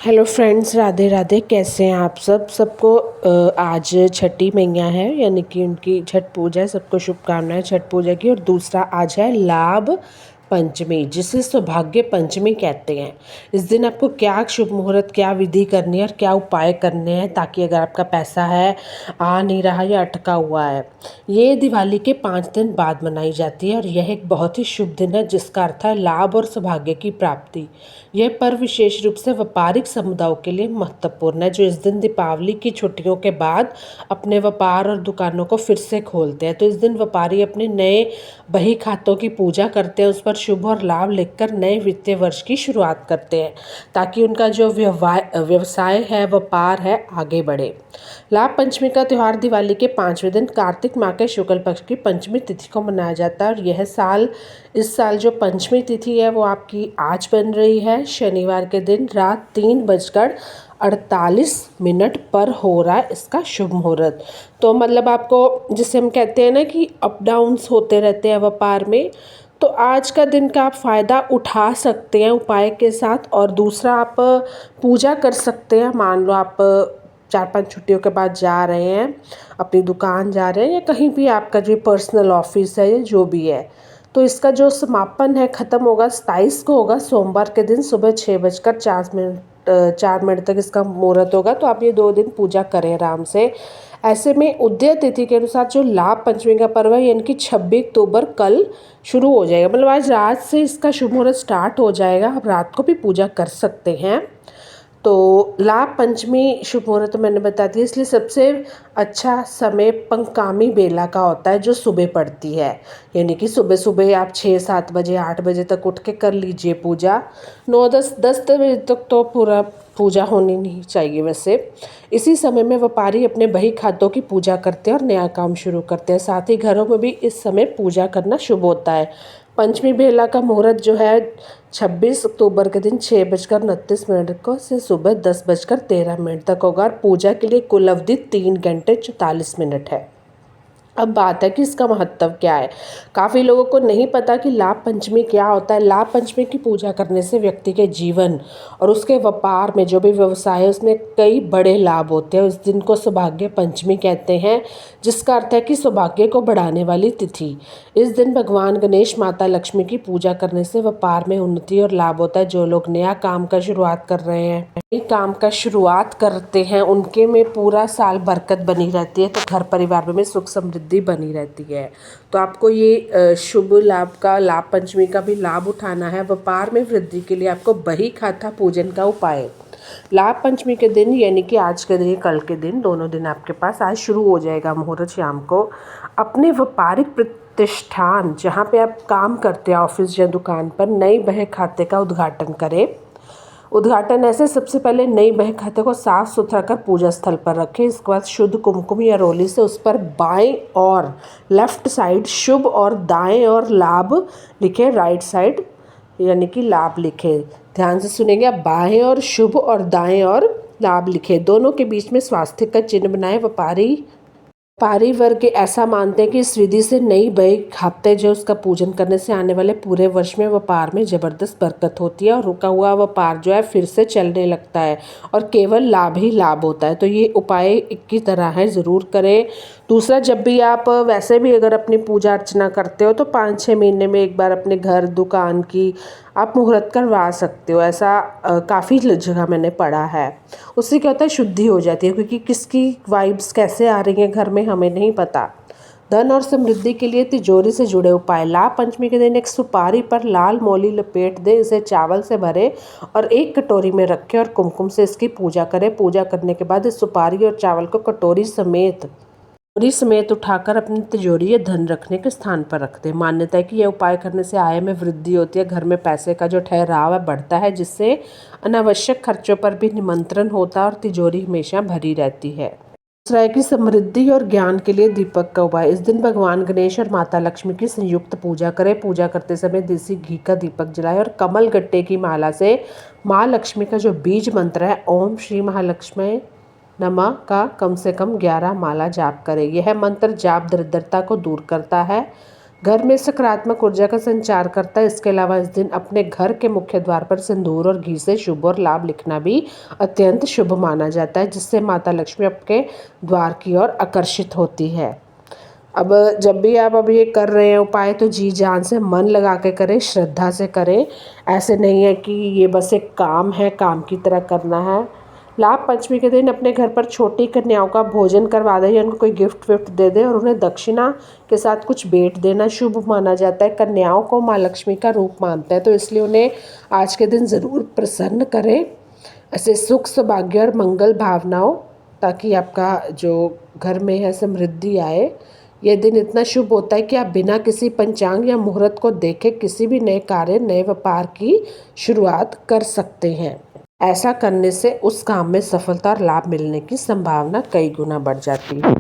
Hello friends, Radhe Radhe. कैसे हैं आप सबको आज छठी मैया है, यानी कि उनकी छठ पूजा है। सबको शुभकामनाएं छठ पूजा की। और दूसरा आज है लाभ पंचमी, जिसे सौभाग्य पंचमी कहते हैं। इस दिन आपको क्या शुभ मुहूर्त, क्या विधि करनी है और क्या उपाय करने हैं, ताकि अगर आपका पैसा है आ नहीं रहा या अटका हुआ है। ये दिवाली के 5 दिन बाद मनाई जाती है और यह एक बहुत ही शुभ दिन है, जिसका अर्थ है लाभ और सौभाग्य की प्राप्ति। यह पर्व विशेष रूप से व्यापारिक समुदायों के लिए महत्वपूर्ण है, जो इस दिन दीपावली की छुट्टियों के बाद अपने व्यापार और दुकानों को फिर से खोलते हैं। तो इस दिन व्यापारी अपने नए बही खातों की पूजा करते हैं, उस पर शुभ और लाभ लिखकर नए वित्तीय वर्ष की शुरुआत करते हैं, ताकि उनका जो व्यवसाय है, व्यापार है, आगे बढ़े। लाभ पंचमी का त्यौहार दिवाली के 5वें दिन कार्तिक माह के शुक्ल पक्ष की पंचमी तिथि को मनाया जाता है। और इस साल जो पंचमी तिथि है वो आपकी आज बन रही है, शनिवार के दिन रात 3:48 पर हो रहा है इसका शुभ मुहूर्त। तो मतलब आपको, जिसे हम कहते हैं ना कि अप डाउन्स होते रहते हैं व्यापार में, तो आज का दिन का आप फ़ायदा उठा सकते हैं उपाय के साथ। और दूसरा, आप पूजा कर सकते हैं। मान लो आप 4-5 छुट्टियों के बाद जा रहे हैं, अपनी दुकान जा रहे हैं, या कहीं भी आपका जो पर्सनल ऑफिस है या जो भी है, तो इसका जो समापन है ख़त्म होगा 27 को होगा, सोमवार के दिन सुबह 6:04 तक इसका मुहूर्त होगा। तो आप ये 2 दिन पूजा करें आराम से। ऐसे में उदय तिथि के अनुसार जो लाभ पंचमी का पर्व है, यानी कि 26 अक्टूबर कल शुरू हो जाएगा। मतलब आज रात से इसका शुभ मुहूर्त स्टार्ट हो जाएगा। आप रात को भी पूजा कर सकते हैं। तो लाभ पंचमी शुभ मुहूर्त मैंने बता दिया, इसलिए सबसे अच्छा समय पंकामी बेला का होता है, जो सुबह पड़ती है। यानी कि सुबह सुबह आप 6-7 बजे 8 बजे तक उठ के कर लीजिए पूजा। 9-10 बजे तक तो पूरा पूजा होनी नहीं चाहिए वैसे। इसी समय में व्यापारी अपने बही खातों की पूजा करते हैं और नया काम शुरू करते हैं। साथ ही घरों में भी इस समय पूजा करना शुभ होता है। पंचमी बेला का मुहूर्त जो है 26 अक्टूबर के दिन 6:29 को से सुबह 10:13 तक होगा। और पूजा के लिए कुल अवधि 3 घंटे 44 मिनट है। अब बात है कि इसका महत्व क्या है। काफ़ी लोगों को नहीं पता कि लाभ पंचमी क्या होता है। लाभ पंचमी की पूजा करने से व्यक्ति के जीवन और उसके व्यापार में जो भी व्यवसाय है उसमें कई बड़े लाभ होते हैं। उस दिन को सौभाग्य पंचमी कहते हैं, जिसका अर्थ है कि सौभाग्य को बढ़ाने वाली तिथि। इस दिन भगवान गणेश, माता लक्ष्मी की पूजा करने से व्यापार में उन्नति और लाभ होता है। जो लोग नया काम का शुरुआत कर रहे हैं, नए काम का शुरुआत करते हैं, उनके में पूरा साल बरकत बनी रहती है। तो घर परिवार में सुख समृद्धि बनी रहती है। तो आपको ये शुभ लाभ पंचमी का भी लाभ उठाना है। व्यापार में वृद्धि के लिए आपको बही खाता पूजन का उपाय। लाभ पंचमी के दिन, यानी कि आज के दिन, कल के दिन, दोनों दिन आपके पास आज शुरू हो जाएगा मुहूर्त शाम को। अपने व्यापारिक प्रतिष्ठान जहाँ पे आप काम करते हैं, ऑफिस या दुकान पर, नई बही खाते का उद्घाटन करें। उद्घाटन ऐसे, सबसे पहले नई बही खाते को साफ सुथरा कर पूजा स्थल पर रखें। इसके बाद शुद्ध कुमकुम या रोली से उस पर बाएं और लेफ्ट साइड शुभ और दाएं और लाभ लिखें, राइट साइड यानी कि लाभ लिखें। ध्यान से सुनेंगे आप, बाएं और शुभ और दाएं और लाभ लिखें। दोनों के बीच में स्वास्तिक का चिन्ह बनाएं। व्यापारी वर्ग ऐसा मानते हैं कि इस विधि से नई बही खाते जो उसका पूजन करने से आने वाले पूरे वर्ष में व्यापार में ज़बरदस्त बरकत होती है और रुका हुआ व्यापार जो है फिर से चलने लगता है और केवल लाभ ही लाभ होता है। तो ये उपाय एक की तरह है, ज़रूर करें। दूसरा, जब भी आप वैसे भी अगर अपनी पूजा अर्चना करते हो तो 5-6 महीने में एक बार अपने घर, दुकान की आप मुहूर्त करवा सकते हो। ऐसा काफ़ी जगह मैंने पढ़ा है। उससे क्या होता है, शुद्धि हो जाती है, क्योंकि किसकी वाइब्स कैसे आ रही हैं घर में हमें नहीं पता। धन और समृद्धि के लिए तिजोरी से जुड़े उपाय। लाभ पंचमी के दिन एक सुपारी पर लाल मोली लपेट दें, इसे चावल से भरें और एक कटोरी में रखें और कुमकुम से इसकी पूजा करें। पूजा करने के बाद इस सुपारी और चावल को कटोरी समेत उठाकर अपनी तिजोरी या धन रखने के स्थान पर रख दें। मान्यता है कि यह उपाय करने से आय में वृद्धि होती है, घर में पैसे का जो ठहराव है बढ़ता है, जिससे अनावश्यक खर्चों पर भी नियंत्रण होता है और तिजोरी हमेशा भरी रहती है। दूसरा है कि समृद्धि और ज्ञान के लिए दीपक का उपाय। इस दिन भगवान गणेश और माता लक्ष्मी की संयुक्त पूजा करें। पूजा करते समय देसी घी का दीपक जलाएं और कमल गट्टे की माला से माँ लक्ष्मी का जो बीज मंत्र है, ओम श्री महालक्ष्मी नमः का कम से कम 11 माला जाप करें। यह मंत्र जाप दरिद्रता को दूर करता है, घर में सकारात्मक ऊर्जा का संचार करता है। इसके अलावा इस दिन अपने घर के मुख्य द्वार पर सिंदूर और घी से शुभ और लाभ लिखना भी अत्यंत शुभ माना जाता है, जिससे माता लक्ष्मी आपके द्वार की ओर आकर्षित होती है। अब जब भी आप अब ये कर रहे हैं उपाय, तो जी जान से मन लगा के करें, श्रद्धा से करें। ऐसे नहीं है कि ये बस एक काम है, काम की तरह करना है। लाभ पंचमी के दिन अपने घर पर छोटी कन्याओं का भोजन करवा दें या उनको कोई गिफ्ट विफ्ट दे दें और उन्हें दक्षिणा के साथ कुछ भेंट देना शुभ माना जाता है। कन्याओं को माँ लक्ष्मी का रूप मानते हैं, तो इसलिए उन्हें आज के दिन ज़रूर प्रसन्न करें, ऐसे सुख सौभाग्य और मंगल भावनाओं, ताकि आपका जो घर में है समृद्धि आए। यह दिन इतना शुभ होता है कि आप बिना किसी पंचांग या मुहूर्त को देखे किसी भी नए कार्य, नए व्यापार की शुरुआत कर सकते हैं। ऐसा करने से उस काम में सफलता और लाभ मिलने की संभावना कई गुना बढ़ जाती है।